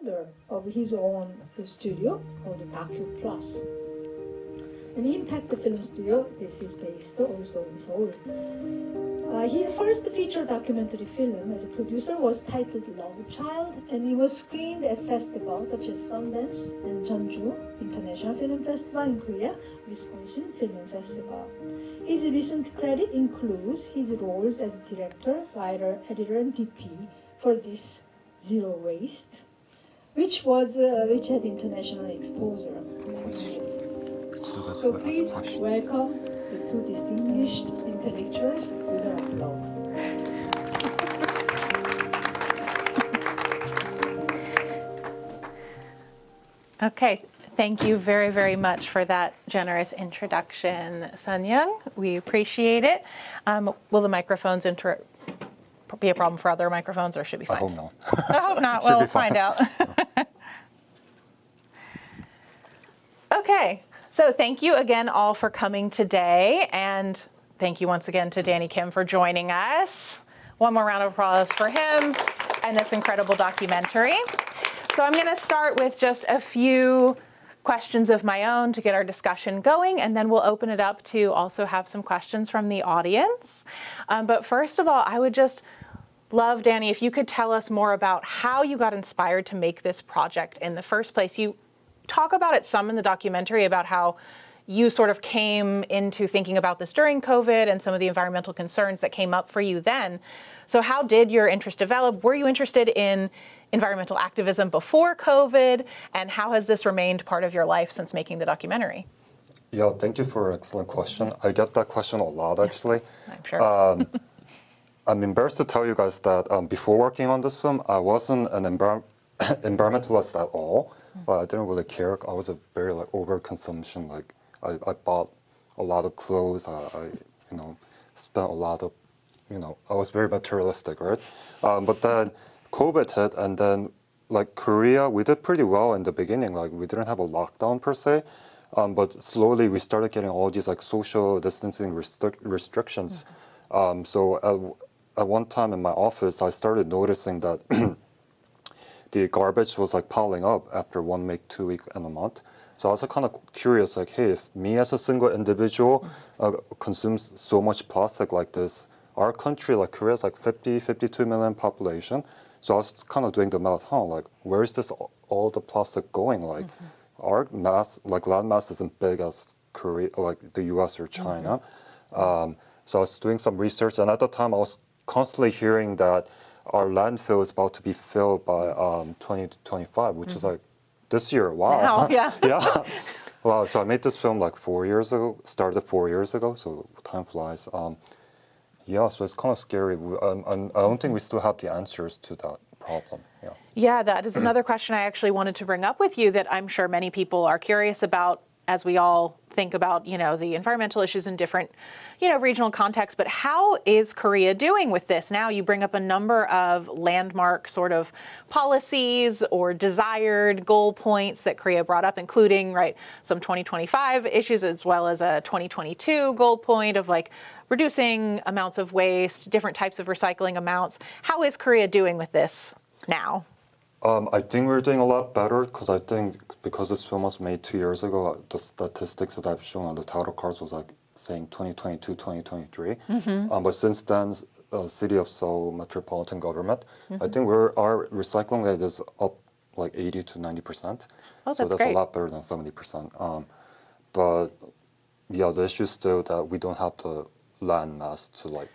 founder of his own studio called Docu Plus. An impact film studio, this is based also in Seoul. His first feature documentary film as a producer was titled Love Child, and it was screened at festivals such as Sundance and Jeonju International Film Festival in Korea, Wisconsin Film Festival. His recent credit includes his roles as director, writer, editor, and DP for this Zero Waste, which had international exposure. So please welcome the two distinguished intellectuals with an applause. Okay, thank you very, very much for that generous introduction, Shi-Hyoung. We appreciate it. Will the microphones be a problem for other microphones, or should be fine? I hope not. I hope not. We'll find out. Okay. So thank you again all for coming today, and thank you once again to Danny Kim for joining us. One more round of applause for him and this incredible documentary. So I'm going to start with just a few questions of my own to get our discussion going, and then we'll open it up to also have some questions from the audience. But first of all, I would just love, Danny, if you could tell us more about how you got inspired to make this project in the first place. You talk about it some in the documentary about how you sort of came into thinking about this during COVID and some of the environmental concerns that came up for you then. So how did your interest develop? Were you interested in environmental activism before COVID? And how has this remained part of your life since making the documentary? Yeah, thank you for an excellent question. I get that question a lot, actually. I'm sure. I'm embarrassed to tell you guys that before working on this film, I wasn't an environmentalist at all. But I didn't really care. I was a very overconsumption. I bought a lot of clothes. I spent a lot of, I was very materialistic, right? But then COVID hit, and then Korea, we did pretty well in the beginning. We didn't have a lockdown per se, but slowly we started getting all these social distancing restrictions. So at one time in my office, I started noticing that the garbage was piling up after 1 week, 2 weeks, and a month. So I was kind of curious, hey, if me as a single individual consumes so much plastic like this, our country, Korea, is 52 million population. So I was kind of doing the math, where is this all the plastic going? Our mass, land mass isn't big as Korea, the US or China. So I was doing some research, and at the time I was constantly hearing that our landfill is about to be filled by 2025, which is this year. Wow. Wow, yeah. Yeah. Wow. So I made this film 4 years ago, started 4 years ago, so time flies. Yeah, so it's kind of scary. I don't think we still have the answers to that problem. Yeah. Yeah, that is another question I actually wanted to bring up with you that I'm sure many people are curious about as we all think about, the environmental issues in different, regional contexts. But how is Korea doing with this? Now you bring up a number of landmark sort of policies or desired goal points that Korea brought up, including, some 2025 issues as well as a 2022 goal point of reducing amounts of waste, different types of recycling amounts. How is Korea doing with this now? I think we're doing a lot better because this film was made 2 years ago, the statistics that I've shown on the title cards was saying 2022, 2023. But since then, City of Seoul Metropolitan Government, I think our recycling rate is up 80 to 90%. Oh, so that's great. A lot better than 70%. But yeah, the issue is still that we don't have the land mass to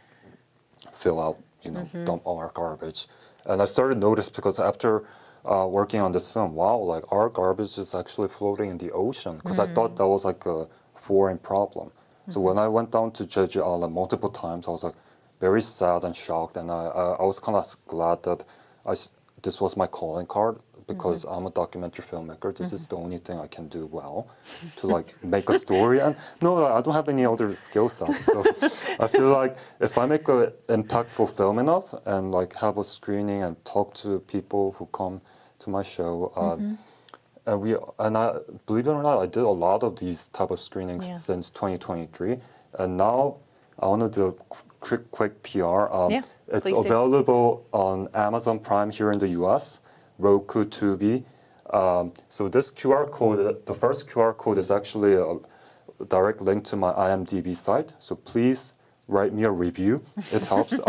fill out, dump all our garbage. And I started to notice because after working on this film, wow, our garbage is actually floating in the ocean. Because I thought that was a foreign problem. So when I went down to Jeju Island multiple times, I was very sad and shocked. And I was kind of glad that this was my calling card because I'm a documentary filmmaker. This is the only thing I can do well to make a story. And no, I don't have any other skill sets. So I feel if I make an impactful film enough and have a screening and talk to people who come to my show, and I believe it or not, I did a lot of these type of screenings since 2023, and now I want to do a quick PR. It's available on Amazon Prime here in the US. Roku, Tubi. So this QR code, the first QR code is actually a direct link to my IMDb site. So please write me a review. It helps.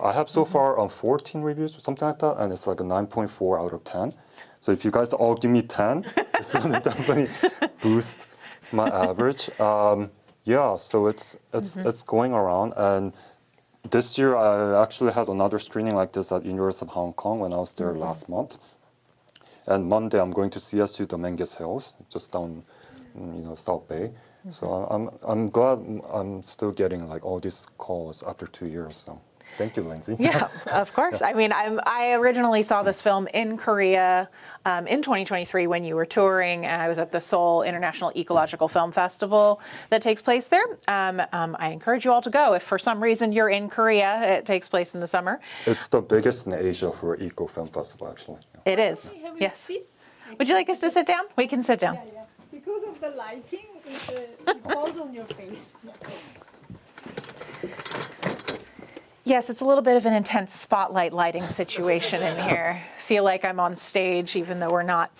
I have so far 14 reviews or something like that, and it's like a 9.4 out of 10. So if you guys all give me 10, it's going to definitely boost my average. Yeah, so it's going around, and this year I actually had another screening like this at University of Hong Kong when I was there last month. And Monday I'm going to CSU Dominguez Hills, just down, South Bay. So I'm glad I'm still getting like all these calls after 2 years. So. Thank you, Lindsay. Yeah, of course. I mean, I originally saw this film in Korea in 2023 when you were touring. I was at the Seoul International Ecological Film Festival that takes place there. I encourage you all to go. If for some reason you're in Korea, it takes place in the summer. It's the biggest in Asia for Eco Film Festival, actually. It is. Yes. Would you like us to sit down? We can sit down. Yeah. Because of the lighting, it falls on your face. Yes, it's a little bit of an intense spotlight lighting situation in here. Feel like I'm on stage, even though we're not.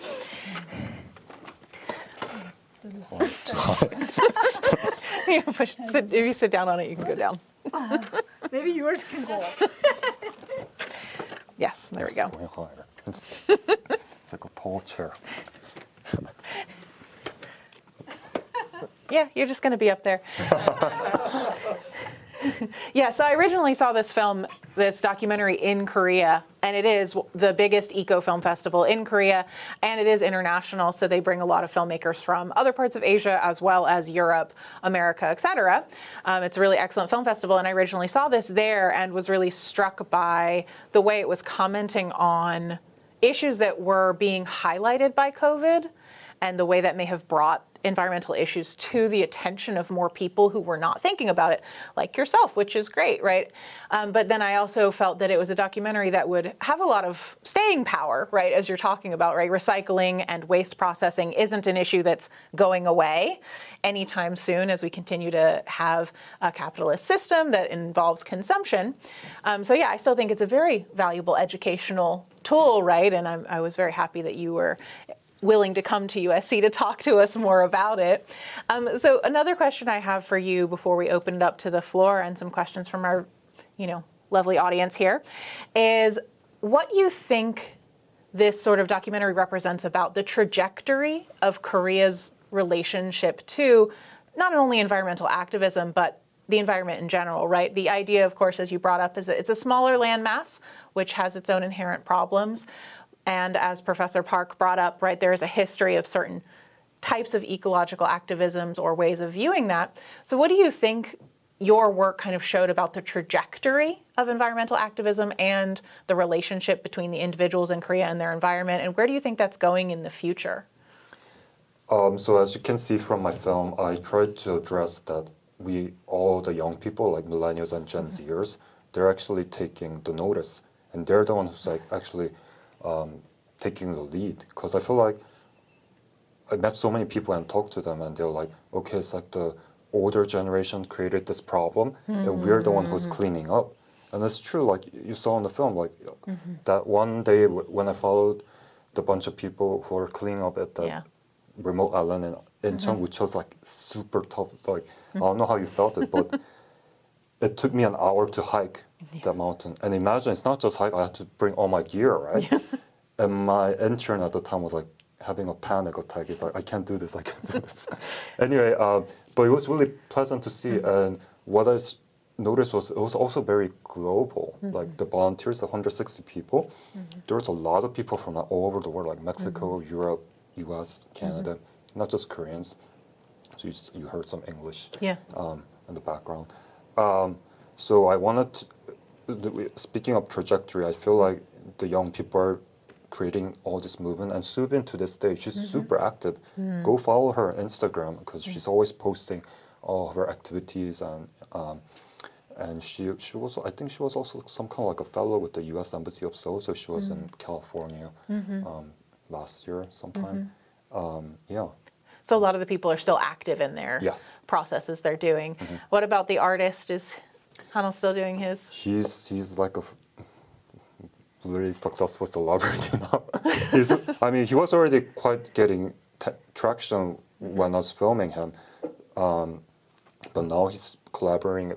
If you sit down on it, you can go down. Maybe yours can go up. Yes, there we go. It's going higher. It's like a tall chair. Yeah, you're just going to be up there. Yeah, so I originally saw this documentary in Korea, and it is the biggest eco film festival in Korea, and it is international, so they bring a lot of filmmakers from other parts of Asia as well as Europe, America, etc. It's a really excellent film festival, and I originally saw this there and was really struck by the way it was commenting on issues that were being highlighted by COVID and the way that may have brought environmental issues to the attention of more people who were not thinking about it, like yourself, which is great, right? But then I also felt that it was a documentary that would have a lot of staying power, right, as you're talking about, right? Recycling and waste processing isn't an issue that's going away anytime soon as we continue to have a capitalist system that involves consumption. So yeah, I still think it's a very valuable educational tool, right? And I was very happy that you were willing to come to USC to talk to us more about it. So another question I have for you before we open it up to the floor and some questions from our, lovely audience here is what you think this sort of documentary represents about the trajectory of Korea's relationship to not only environmental activism, but the environment in general, right? The idea, of course, as you brought up, is that it's a smaller landmass, which has its own inherent problems. And as Professor Park brought up, right, there is a history of certain types of ecological activisms or ways of viewing that. So what do you think your work kind of showed about the trajectory of environmental activism and the relationship between the individuals in Korea and their environment? And where do you think that's going in the future? So as you can see from my film, I tried to address that all the young people, like millennials and Gen Zers, they're actually taking the notice. And they're the ones who's actually taking the lead, because I feel like I met so many people and talked to them, and they're like, okay, it's like the older generation created this problem, and we're the one who's cleaning up. And it's true, like you saw in the film, like that one day when I followed the bunch of people who are cleaning up at the remote island in Incheon, which was like super tough. Like I don't know how you felt it, but it took me an hour to hike that mountain. And imagine, it's not just hike, I had to bring all my gear, right? And my intern at the time was like having a panic attack. He's like, I can't do this. Anyway, but it was really pleasant to see. And what I noticed was it was also very global. Like the volunteers, 160 people. There was a lot of people from all over the world, like Mexico, Europe, US, Canada, not just Koreans. So you heard some English in the background. So I wanted to, speaking of trajectory, I feel like the young people are creating all this movement, and Subin to this day, she's super active. Go follow her on Instagram, because she's always posting all of her activities, and she was, I think she was also some kind of like a fellow with the U.S. Embassy of Seoul, so she was in California last year sometime. So a lot of the people are still active in their processes they're doing. What about the artist? Is Hanel still doing his? He's like a really successful celebrity now. I mean, he was already quite getting traction when I was filming him, but now he's collaborating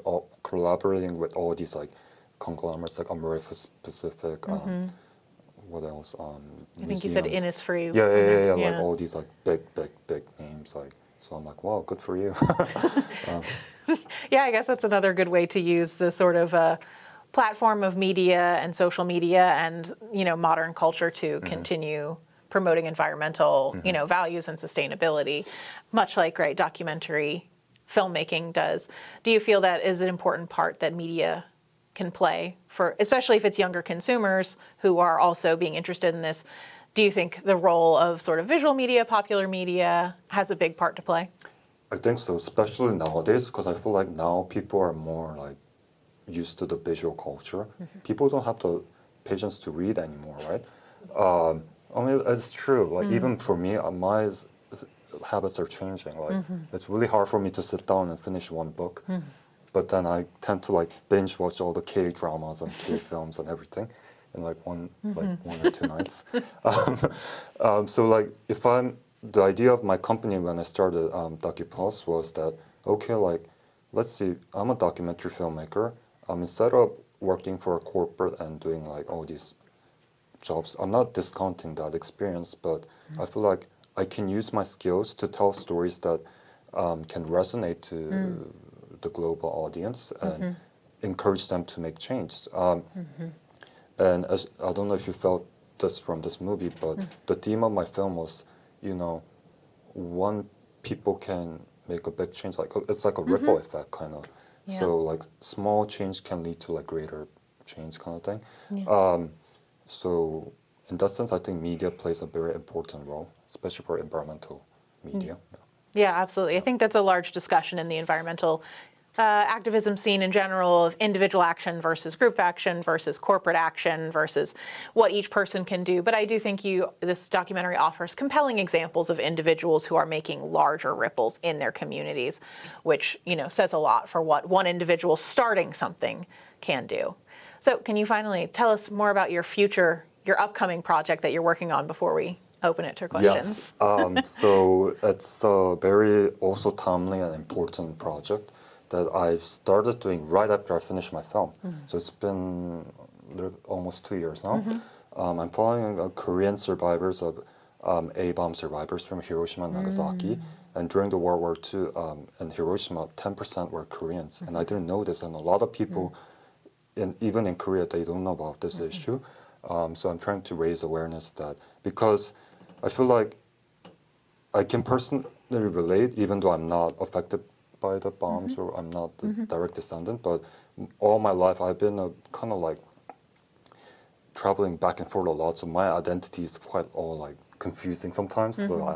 with all these like conglomerates like America Pacific. What else? I think you said museums. Innisfree. Yeah, like all these like big names. Like, so I'm like, wow, good for you. Yeah, I guess that's another good way to use the sort of platform of media and social media and, you know, modern culture to continue promoting environmental, you know, values and sustainability, much like, right, documentary filmmaking does. Do you feel that is an important part that media can play for, especially if it's younger consumers who are also being interested in this? Do you think the role of sort of visual media, popular media has a big part to play? I think so, especially nowadays, because I feel like now people are more like used to the visual culture. People don't have the patience to read anymore, right? I mean, it's true. Like even for me, my habits are changing. Like it's really hard for me to sit down and finish one book, but then I tend to like binge watch all the K dramas and K films and everything in like one or two nights. So like the idea of my company when I started Docu Plus was that, okay, like, let's see, I'm a documentary filmmaker. Instead of working for a corporate and doing like all these jobs, I'm not discounting that experience, but I feel like I can use my skills to tell stories that can resonate to the global audience and encourage them to make change. And as I don't know if you felt this from this movie, but the theme of my film was, you know, one people can make a big change. Like it's like a ripple effect kind of. Yeah. So like small change can lead to like greater change kind of thing. Yeah. So in that sense, I think media plays a very important role, especially for environmental media. Yeah, absolutely. I think that's a large discussion in the environmental activism scene in general of individual action versus group action versus corporate action versus what each person can do. But I do think this documentary offers compelling examples of individuals who are making larger ripples in their communities, which, you know, says a lot for what one individual starting something can do. So can you finally tell us more about your upcoming project that you're working on before we open it to questions? Yes. So it's a very also timely and important project that I started doing right after I finished my film. So it's been almost 2 years now. I'm following Korean survivors of A-bomb survivors from Hiroshima and Nagasaki. And during the World War II in Hiroshima, 10% were Koreans. And I didn't know this, and a lot of people, even in Korea, they don't know about this issue. So I'm trying to raise awareness that, because I feel like I can personally relate, even though I'm not affected by the bombs or I'm not the direct descendant, but all my life I've been kind of like traveling back and forth a lot, so my identity is quite all like confusing sometimes. So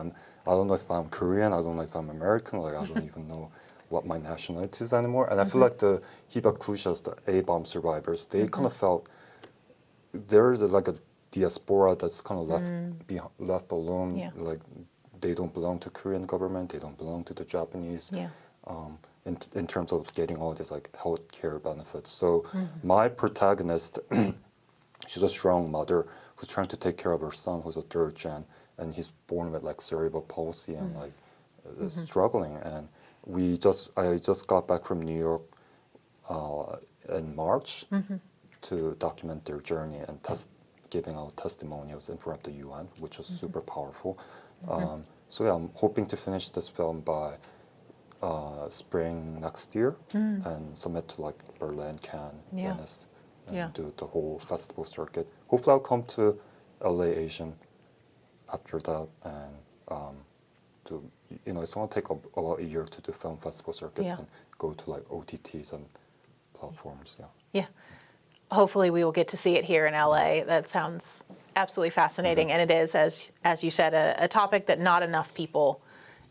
I don't know if I'm Korean, I don't know if I'm American, like I don't even know what my nationality is anymore. And I feel like the hibakushas, the A-bomb survivors, they kind of felt there's like a diaspora that's kind of left alone. Yeah. Like they don't belong to Korean government, they don't belong to the Japanese. Yeah. In terms of getting all these like healthcare benefits. So my protagonist, she's a strong mother who's trying to take care of her son, who's a third gen, and he's born with like cerebral palsy and like struggling. And I just got back from New York in March to document their journey and giving out testimonials in front of the UN, which was super powerful. So yeah, I'm hoping to finish this film by spring next year and submit to like Berlin, Cannes, Venice, and do the whole festival circuit. Hopefully I'll come to LA Asian after that, and it's gonna take about a year to do film festival circuits and go to like OTTs and platforms. Yeah. Hopefully we will get to see it here in LA. That sounds absolutely fascinating, and it is, as you said, a topic that not enough people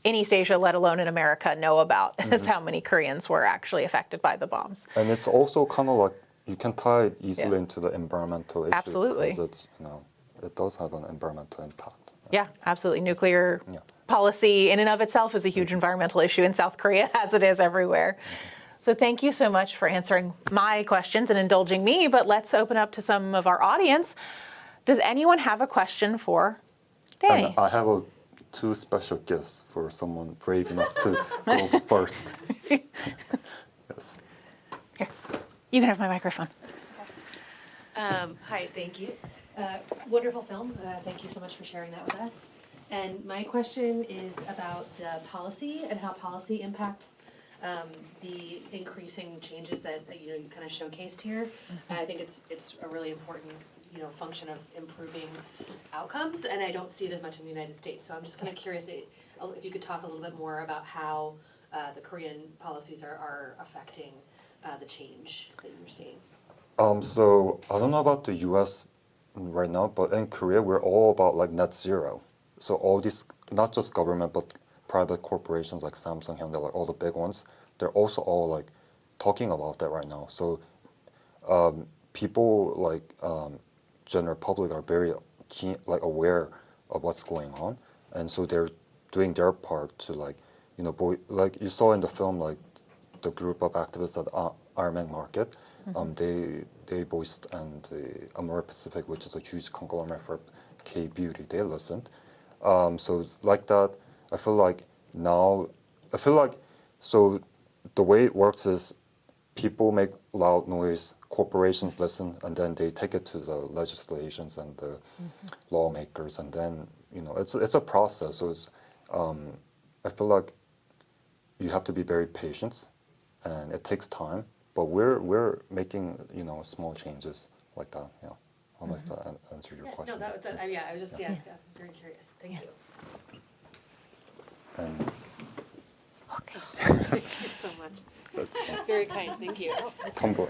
in East Asia, let alone in America, know about, is how many Koreans were actually affected by the bombs. And it's also kind of like you can tie it easily into the environmental issue. Absolutely. Because it's, it does have an environmental impact. Yeah, absolutely. Nuclear policy in and of itself is a huge environmental issue in South Korea, as it is everywhere. So thank you so much for answering my questions and indulging me, but let's open up to some of our audience. Does anyone have a question for Danny? And I have two special gifts for someone brave enough to go first. Yes. Here, you can have my microphone. Hi, thank you. Wonderful film. Thank you so much for sharing that with us. And my question is about the policy and how policy impacts the increasing changes that you kind of showcased here. I think it's a really important function of improving outcomes, and I don't see it as much in the United States. So I'm just kind of curious if you could talk a little bit more about how the Korean policies are affecting the change that you're seeing. So I don't know about the U.S. right now, but in Korea we're all about like net zero. So all these, not just government, but private corporations like Samsung, Hyundai, like all the big ones, they're also all like talking about that right now. So people like general public are very keen, like aware of what's going on, and so they're doing their part to like, like you saw in the film, like the group of activists at Armeng Market, they voiced, and the Amore Pacific, which is a huge conglomerate for K-beauty, they listened. So like that, I feel like so the way it works is people make loud noise, corporations listen, and then they take it to the legislations and the lawmakers, and then it's a process. So it's I feel like you have to be very patient, and it takes time. But we're making small changes like that. Yeah, I'll let that answer your question. No, I was just very curious. Thank you. And Okay. Thank you so much. that's Very kind. Thank you. Tumblr.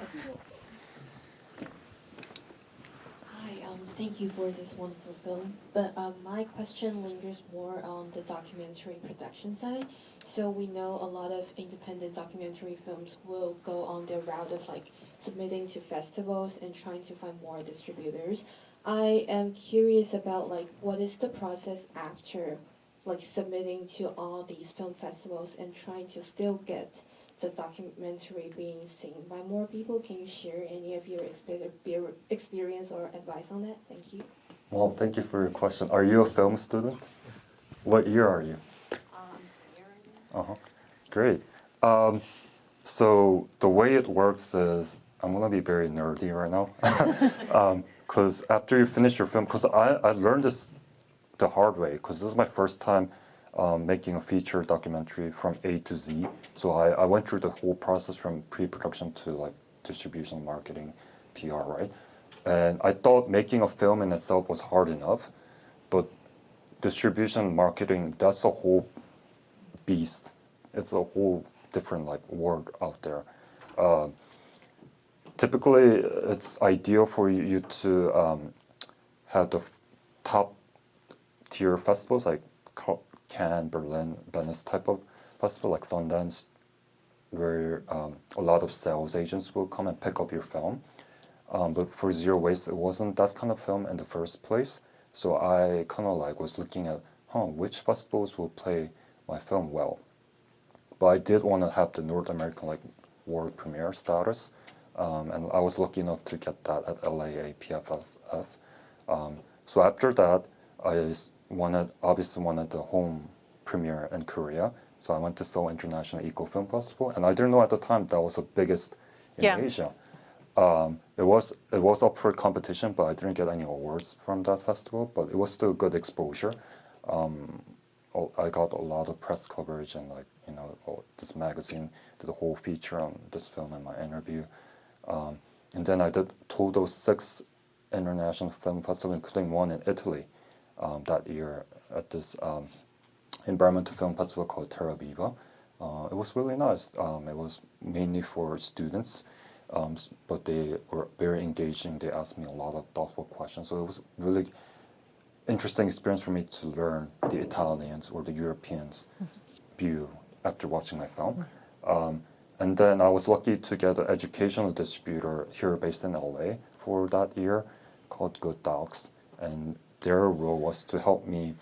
Hi, thank you for this wonderful film. But my question lingers more on the documentary production side. So we know a lot of independent documentary films will go on their route of like submitting to festivals and trying to find more distributors. I am curious about like what is the process after like submitting to all these film festivals and trying to still get the documentary being seen by more people. Can you share any of your experience or advice on that? Thank you. Well, thank you for your question. Are you a film student? What year are you? Great. So the way it works is, I'm gonna be very nerdy right now, because after you finish your film, because I learned this the hard way, because this is my first time making a feature documentary from A to Z. So I went through the whole process from pre-production to like distribution, marketing, PR, right? And I thought making a film in itself was hard enough, but distribution, marketing, that's a whole beast. It's a whole different like world out there. Typically, it's ideal for you to have the top tier festivals like Cannes, Berlin, Venice type of festival, like Sundance, where a lot of sales agents will come and pick up your film. But for Zero Waste, it wasn't that kind of film in the first place. So I kind of like was looking at, which festivals will play my film well. But I did want to have the North American like world premiere status, and I was lucky enough to get that at LA PFF. So after that, I obviously wanted the home premiere in Korea. So I went to Seoul International Eco Film Festival, and I didn't know at the time that was the biggest in Asia. It was up for competition, but I didn't get any awards from that festival. But it was still good exposure. I got a lot of press coverage, and this magazine did a whole feature on this film and my interview. And then I did total 6 international film festivals, including one in Italy that year at this environmental film festival called Terra Viva. It was really nice. It was mainly for students, but they were very engaging. They asked me a lot of thoughtful questions. So it was really interesting experience for me to learn the Italians or the Europeans' view after watching my film. And then I was lucky to get an educational distributor here based in LA for that year called Good Docs. And their role was to help me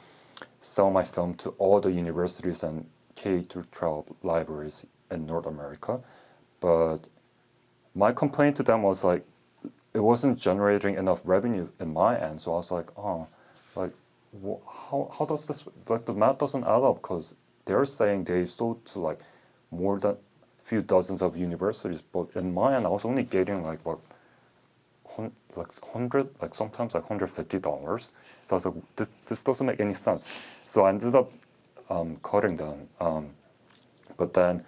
sell my film to all the universities and K-12 libraries in North America. but my complaint to them was like it wasn't generating enough revenue in my end. So I was like, oh, like how does this, like the math doesn't add up, because they're saying they sold to like more than few dozens of universities, but in my end I was only getting like what, like 100, like sometimes like $150. So I was like, this doesn't make any sense. So I ended up cutting them. But then,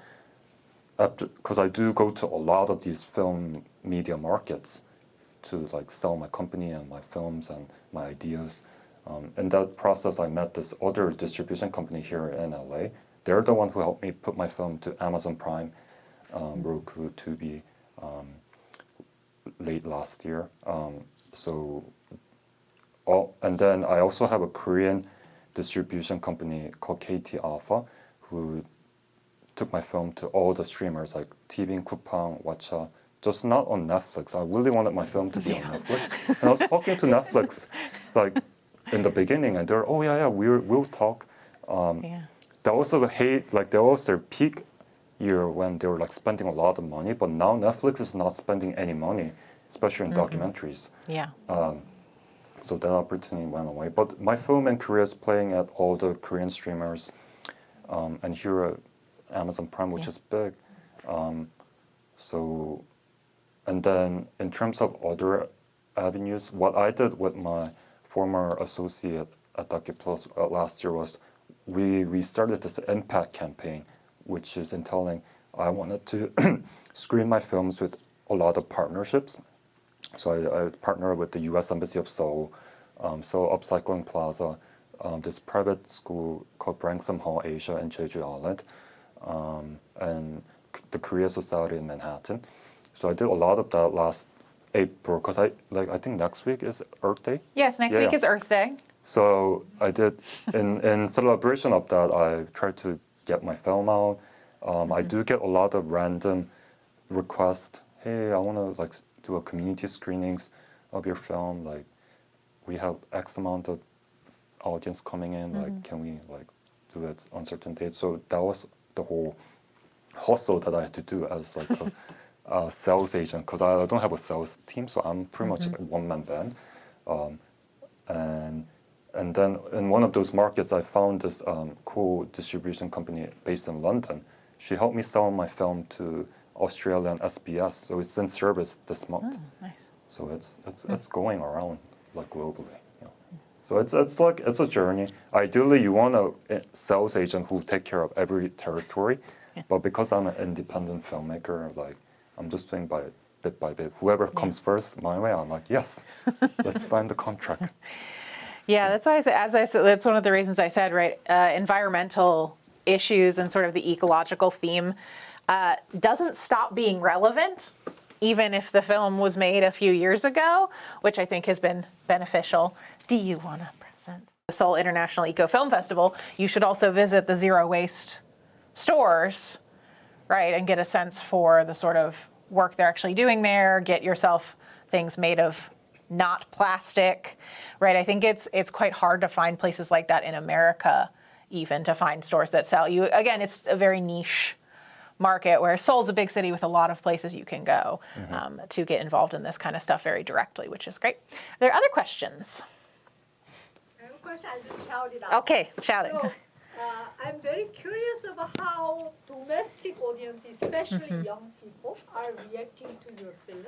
because I do go to a lot of these film media markets to like sell my company and my films and my ideas. In that process, I met this other distribution company here in LA. They're the one who helped me put my film to Amazon Prime, Roku, Tubi, late last year. And then I also have a Korean distribution company called KT Alpha, who took my film to all the streamers like TVN, Coupang, Watcha, just not on Netflix. I really wanted my film to be on Netflix. And I was talking to Netflix like in the beginning, and they're, oh yeah, we'll talk. That was that was their peak year when they were like spending a lot of money, but now Netflix is not spending any money, especially in documentaries. Yeah. So that opportunity went away. But my film in Korea is playing at all the Korean streamers, and here at Amazon Prime, which is big. And then in terms of other avenues, what I did with my former associate at Docu Plus last year was we started this impact campaign, which is entailing I wanted to screen my films with a lot of partnerships. So I partnered with the U.S. Embassy of Seoul, Seoul Upcycling Plaza, this private school called Branksome Hall Asia in Jeju Island, and the Korea Society in Manhattan. So I did a lot of that last April, because I think next week is Earth Day. Yes, next week is Earth Day. So I did, in celebration of that, I tried to get my film out. I do get a lot of random requests. Hey, I want to like do a community screenings of your film. Like, we have X amount of audience coming in. Like, can we like do it on certain dates? So that was the whole hustle that I had to do as like a sales agent, because I don't have a sales team, so I'm pretty much like one-man band. And then in one of those markets, I found this cool distribution company based in London. She helped me sell my film to Australian SBS, so it's in service this month. Oh, nice. So it's going around like globally. You know. So it's like it's a journey. Ideally, you want a sales agent who take care of every territory, but because I'm an independent filmmaker, like I'm just doing bit by bit. Whoever comes first my way, I'm like, yes, let's sign the contract. Yeah, that's why I said, that's one of the reasons I said, right, environmental issues and sort of the ecological theme doesn't stop being relevant, even if the film was made a few years ago, which I think has been beneficial. Do you want to present the Seoul International Eco Film Festival? You should also visit the zero waste stores, right, and get a sense for the sort of work they're actually doing there, get yourself things made of not plastic, right? I think it's quite hard to find places like that in America, even to find stores that sell you. Again, it's a very niche market, where Seoul's a big city with a lot of places you can go to get involved in this kind of stuff very directly, which is great. Are there other questions? I have a question. I just shout it out. Okay, shout it. So, I'm very curious about how domestic audience, especially young people, are reacting to your film.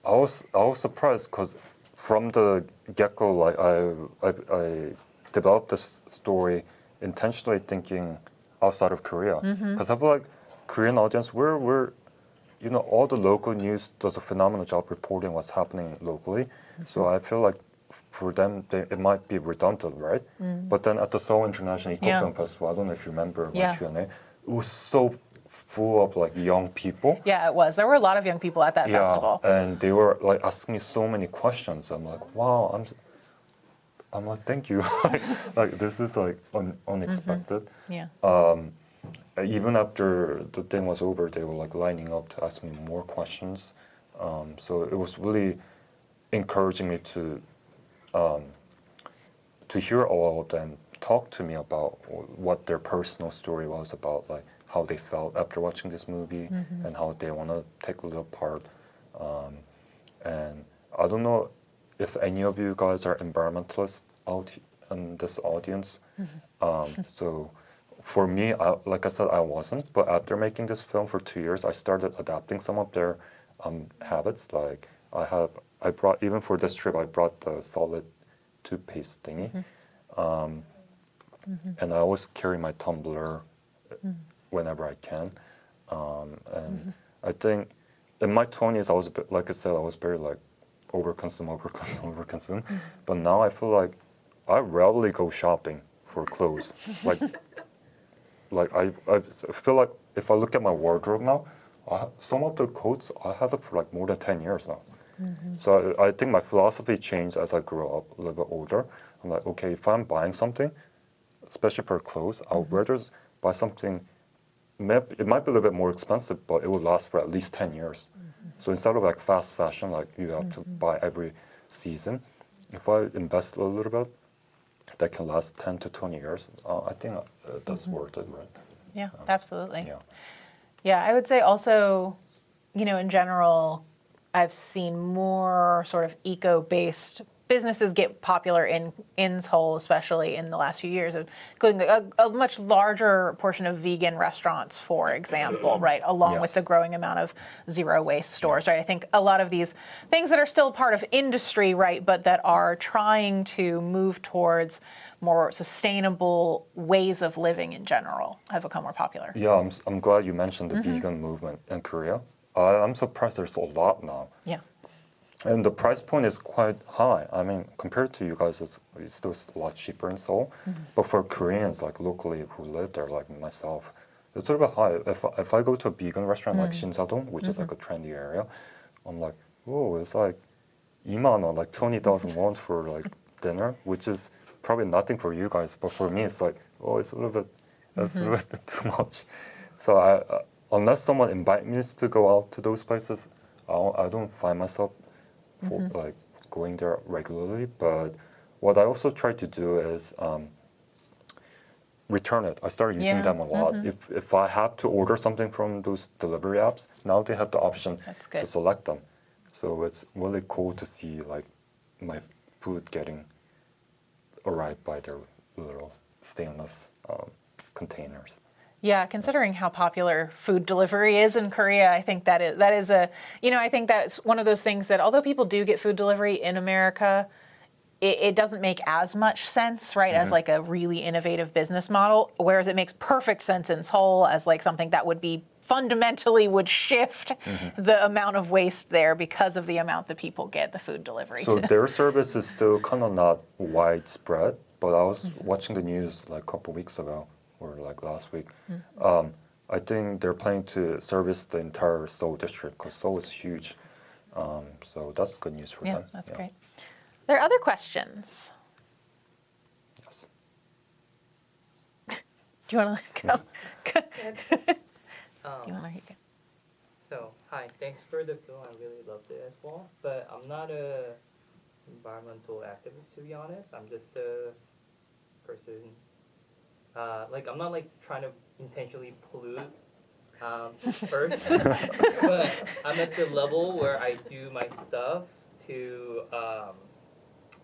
I was surprised, because from the get-go, like I developed this story intentionally thinking outside of Korea, because I feel like Korean audience, we're all the local news does a phenomenal job reporting what's happening locally. So I feel like for them it might be redundant, right? But then at the Seoul International Eco Film Festival, I don't know if you remember my Q&A, it was so full of like young people. Yeah, it was. There were a lot of young people at that festival. And they were like asking me so many questions. I'm like, wow, I'm like, thank you. like this is like unexpected. Yeah. Even after the thing was over, they were like lining up to ask me more questions. So it was really encouraging me to hear all of them talk to me about what their personal story was about, like how they felt after watching this movie and how they want to take a little part. And I don't know if any of you guys are environmentalists out in this audience. So for me, like I said, I wasn't. But after making this film for 2 years, I started adapting some of their habits. Like I brought, even for this trip, I brought the solid toothpaste thingy. And I always carry my tumbler whenever I can. And I think in my 20s, I was a bit, like I said, I was very like overconsume. But now I feel like I rarely go shopping for clothes. like I feel like if I look at my wardrobe now, some of the coats I have it for like more than 10 years now. So I think my philosophy changed as I grew up a little bit older. I'm like, okay, if I'm buying something, especially for clothes, I'll rather buy something. It might be a little bit more expensive, but it will last for at least 10 years. So instead of like fast fashion, like you have to buy every season, if I invest a little bit, that can last 10 to 20 years, I think that's worth it, right? Yeah, absolutely. Yeah. Yeah, I would say also, in general, I've seen more sort of eco-based businesses get popular in Seoul, especially in the last few years, including a much larger portion of vegan restaurants, for example, right, along with Yes. the growing amount of zero waste stores, right? I think a lot of these things that are still part of industry, right, but that are trying to move towards more sustainable ways of living in general have become more popular. Yeah, I'm glad you mentioned the vegan movement in Korea. I'm surprised there's a lot now. Yeah. And the price point is quite high. I mean, compared to you guys, it's still a lot cheaper in Seoul. But for Koreans, like locally who live there, like myself, it's sort of high. If I go to a vegan restaurant like Shin-Sadong, which is like a trendy area, I'm like, oh, it's like 2만 won, like 20,000 won for like dinner, which is probably nothing for you guys. But for me, it's like, oh, it's a little bit, that's a little bit too much. So unless someone invites me to go out to those places, I don't find myself like going there regularly. But what I also try to do is return it. I started using them a lot. If I have to order something from those delivery apps, now they have the option That's good. to select them. So it's really cool to see like my food getting arrived by their little stainless containers. Yeah, considering how popular food delivery is in Korea, I think that is I think that's one of those things that although people do get food delivery in America, it doesn't make as much sense, right, as like a really innovative business model, whereas it makes perfect sense in Seoul as like something that would be fundamentally would shift the amount of waste there because of the amount that people get the food delivery So to. their service is still kind of not widespread, but I was watching the news like a couple weeks ago or like last week. I think they're planning to service the entire Seoul district because Seoul is huge. So that's good news for Yeah, them. that's great. There are other questions. Yes. Do you want to go? Do you want to go? So, hi, thanks for the film. I really loved it as well. But I'm not a environmental activist, to be honest. I'm just a person. I'm not like trying to intentionally pollute first, but I'm at the level where I do my stuff to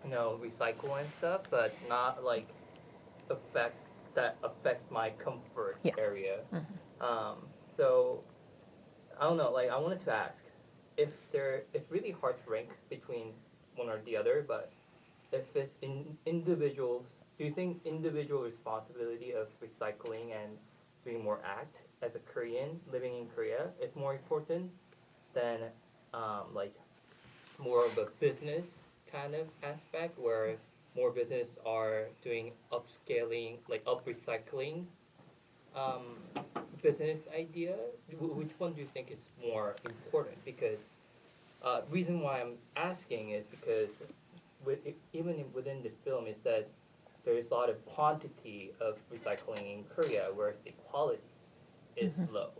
recycle and stuff, but not like affects my comfort area. So I don't know. Like I wanted to ask if it's really hard to rank between one or the other, but if it's in individuals, do you think individual responsibility of recycling and doing more act as a Korean living in Korea is more important than more of a business kind of aspect where more business are doing upscaling, like up recycling business idea? Which one do you think is more important? Because reason why I'm asking is because even within the film is that there is a lot of quantity of recycling in Korea, whereas the quality is low.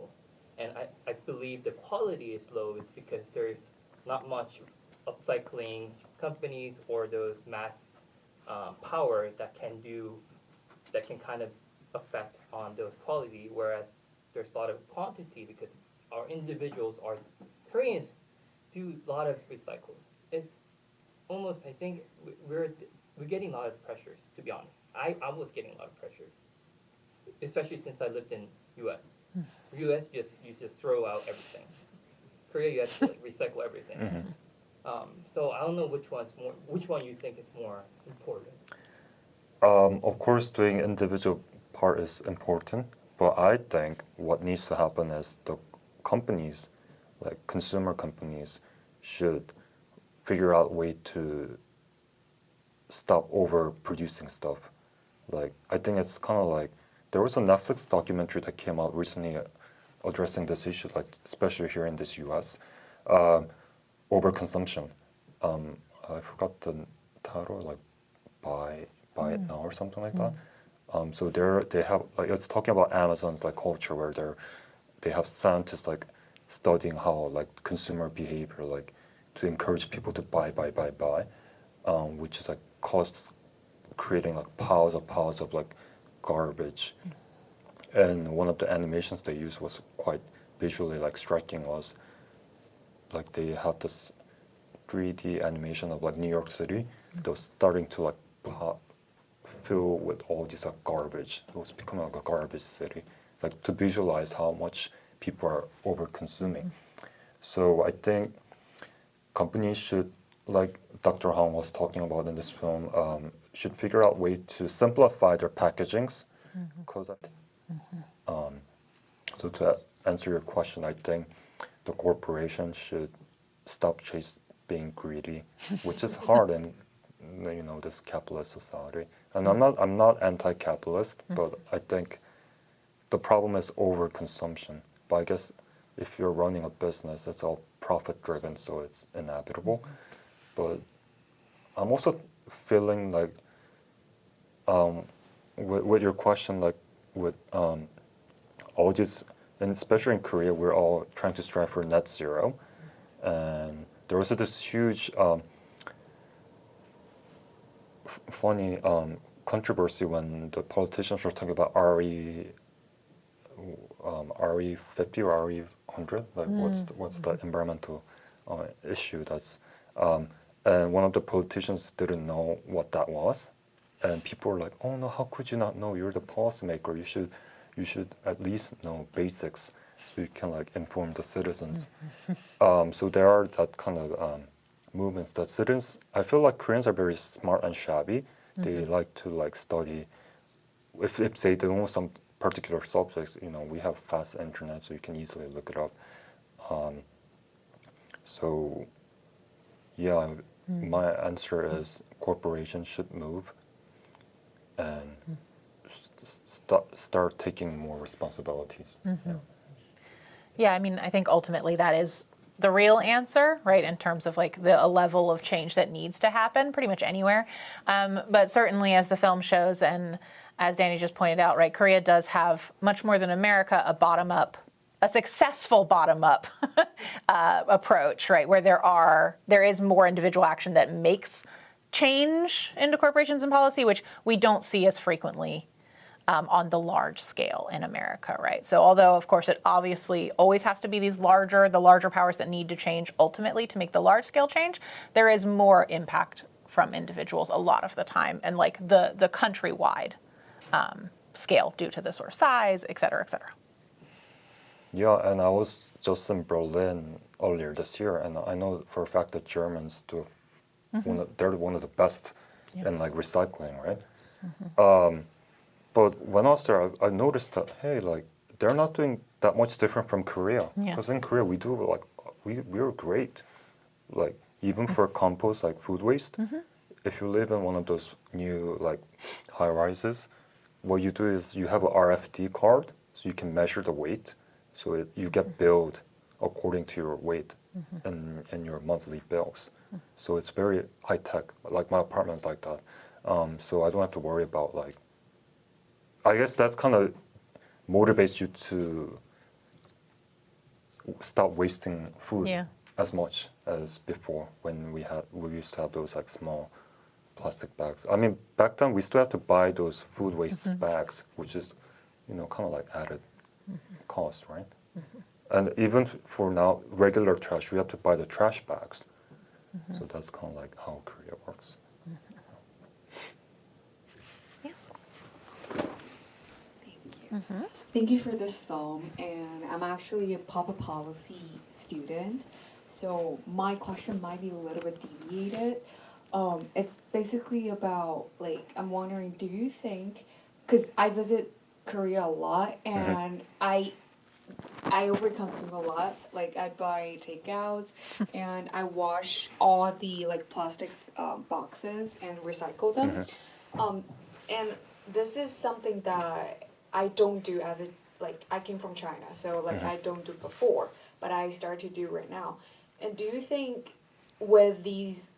And I believe the quality is low is because there's not much upcycling companies or those mass power that can kind of affect on those quality, whereas there's a lot of quantity because our individuals, our Koreans, do a lot of recycles. It's almost, I think, we're getting a lot of pressures. To be honest, I was getting a lot of pressure, especially since I lived in U.S. U.S. you just throw out everything. Korea, you have to like, recycle everything. So I don't know which one you think is more important. Of course, doing individual part is important, but I think what needs to happen is the companies, like consumer companies, should figure out a way to stop overproducing stuff. Like I think it's kind of like there was a Netflix documentary that came out recently addressing this issue, like especially here in this U.S. Overconsumption. I forgot the title, like buy it now or something like that. So they have like it's talking about Amazon's like culture where they have scientists like studying how like consumer behavior like to encourage people to buy, which is like creating like piles of like garbage. And one of the animations they used was quite visually like striking. Was like they had this 3D animation of like New York City. That was starting to like fill with all this like garbage. It was becoming like a garbage city. Like to visualize how much people are over consuming. So I think companies should, like Dr. Hong was talking about in this film, should figure out a way to simplify their packagings. So to answer your question, I think the corporation should stop being greedy, which is hard in this capitalist society. And I'm not anti-capitalist, but I think the problem is overconsumption. But I guess if you're running a business, it's all profit-driven, so it's inevitable. But I'm also feeling like, with your question, like with all these, and especially in Korea, we're all trying to strive for net zero. And there was this huge, funny controversy when the politicians were talking about RE50 or RE100. Like, what's the environmental issue that's, and one of the politicians didn't know what that was, and people were like, "Oh no, how could you not know? You're the policymaker. You should at least know basics so you can like inform the citizens." So there are that kind of movements that citizens. I feel like Koreans are very smart and savvy. They like to like study. If they don't know some particular subjects, we have fast internet, so you can easily look it up. So, yeah, my answer is corporations should move and start taking more responsibilities. Yeah, I mean, I think ultimately that is the real answer, right, in terms of like a level of change that needs to happen pretty much anywhere. But certainly as the film shows, and as Danny just pointed out, right, Korea does have much more than America, a successful bottom-up approach, right, where there is more individual action that makes change into corporations and policy, which we don't see as frequently on the large scale in America, right? So although, of course, it obviously always has to be the larger powers that need to change ultimately to make the large scale change, there is more impact from individuals a lot of the time, and like the countrywide scale due to the sort of size, et cetera, et cetera. Yeah, and I was just in Berlin earlier this year, and I know for a fact that Germans do they're one of the best in like recycling, right? But when I was there, I noticed that hey, like they're not doing that much different from Korea. Because in Korea we do like we're great, like even for compost like food waste. If you live in one of those new like high rises, what you do is you have a RFD card, so you can measure the weight. So you get billed according to your weight in your monthly bills. So it's very high tech. Like my apartment's like that. So I don't have to worry about like. I guess that kind of motivates you to stop wasting food as much as before when we used to have those like small plastic bags. I mean, back then we still have to buy those food waste bags, which is, kind of like added cost, right? And even for now, regular trash, we have to buy the trash bags. So that's kind of like how Korea works. Thank you for this film, and I'm actually a public policy student, so my question might be a little bit deviated. It's basically about, like, I'm wondering, do you think, because I visit Korea a lot, and I overconsume a lot. Like, I buy takeouts, and I wash all the, like, plastic boxes and recycle them. And this is something that I don't do as a, like, I came from China, so like I don't do before, but I start to do right now. And do you think with these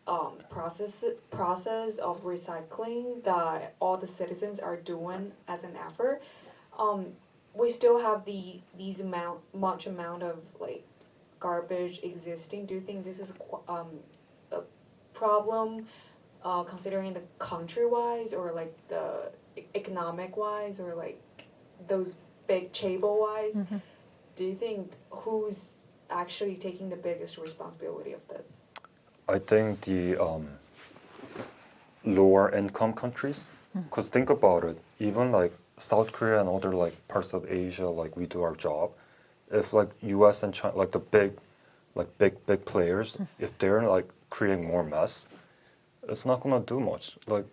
process of recycling that all the citizens are doing as an effort, we still have much amount of like garbage existing? Do you think this is a problem considering the country wise, or like the economic wise, or like those big chaebol wise? Do you think who's actually taking the biggest responsibility of this? I think the lower income countries, because think about it, even like South Korea and other like parts of Asia, like we do our job. If like US and China, like the big players, if they're like creating more mess, it's not gonna do much. Like,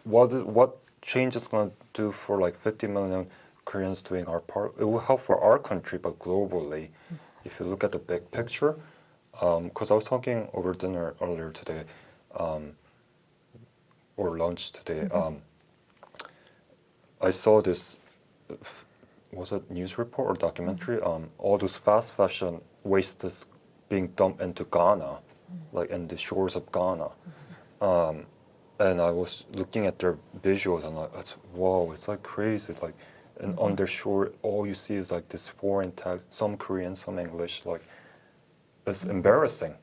what change is gonna do for like 50 million Koreans doing our part? It will help for our country, but globally, if you look at the big picture. Because I was talking over dinner earlier today, or lunch today. I saw this, was it news report or documentary? All those fast fashion waste is being dumped into Ghana, like in the shores of Ghana. And I was looking at their visuals and like, whoa, it's like crazy. Like, and on their shore, all you see is like this foreign tag, some Korean, some English. Like, it's embarrassing.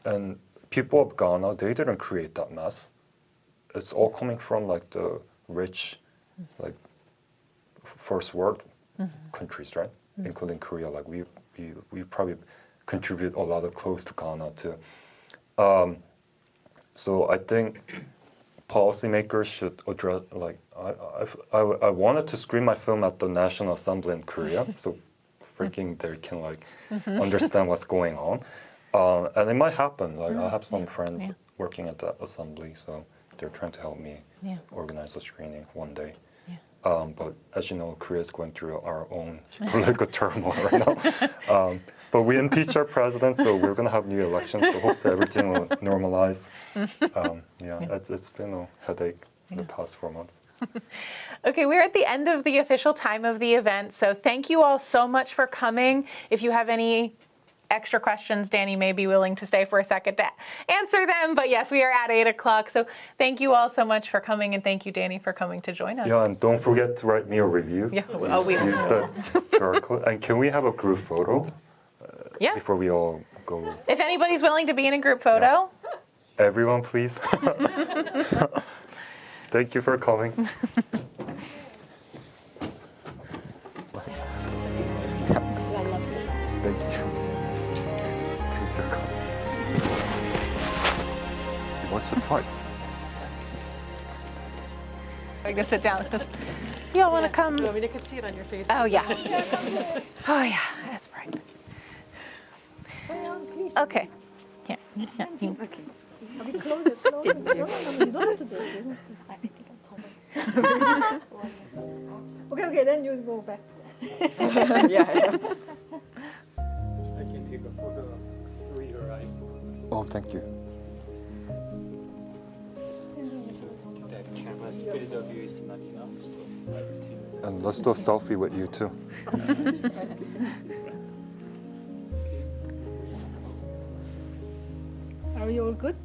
And people of Ghana, they didn't create that mess. It's all coming from like the rich, like first world countries, right? Including Korea. Like we probably contribute a lot of clothes to Ghana too. So I think policymakers should address, like, I wanted to screen my film at the National Assembly in Korea, so freaking they can like understand what's going on. And it might happen. Like I have some friends working at that assembly, so they're trying to help me organize a screening one day. But as you know, Korea is going through our own political turmoil right now. But we impeached our president, so we're going to have new elections. So hopefully everything will normalize. It's been a headache the past 4 months. Okay, we're at the end of the official time of the event, so thank you all so much for coming. If you have any extra questions, Danny may be willing to stay for a second to answer them, but yes, we are at 8 o'clock, so thank you all so much for coming, and thank you, Danny, for coming to join us. Yeah, and don't forget to write me a review. Yeah, we use the QR code. And can we have a group photo before we all go? If anybody's willing to be in a group photo. Everyone, please. Thank you for coming. So nice to see you. I love it. Thank you. Thanks for coming. You watched it twice. I'm gonna sit down. You all want to come? I mean, I could see it on your face. Oh yeah. Oh yeah, that's bright. Okay. Yeah. Okay. Close it. No, you don't have to do it. I think I'm taller. Okay, then you go back. I can take a photo through your iPhone. Oh, thank you. The camera's field of view is not enough, so everything is. And let's do a selfie with you too. Are we all good?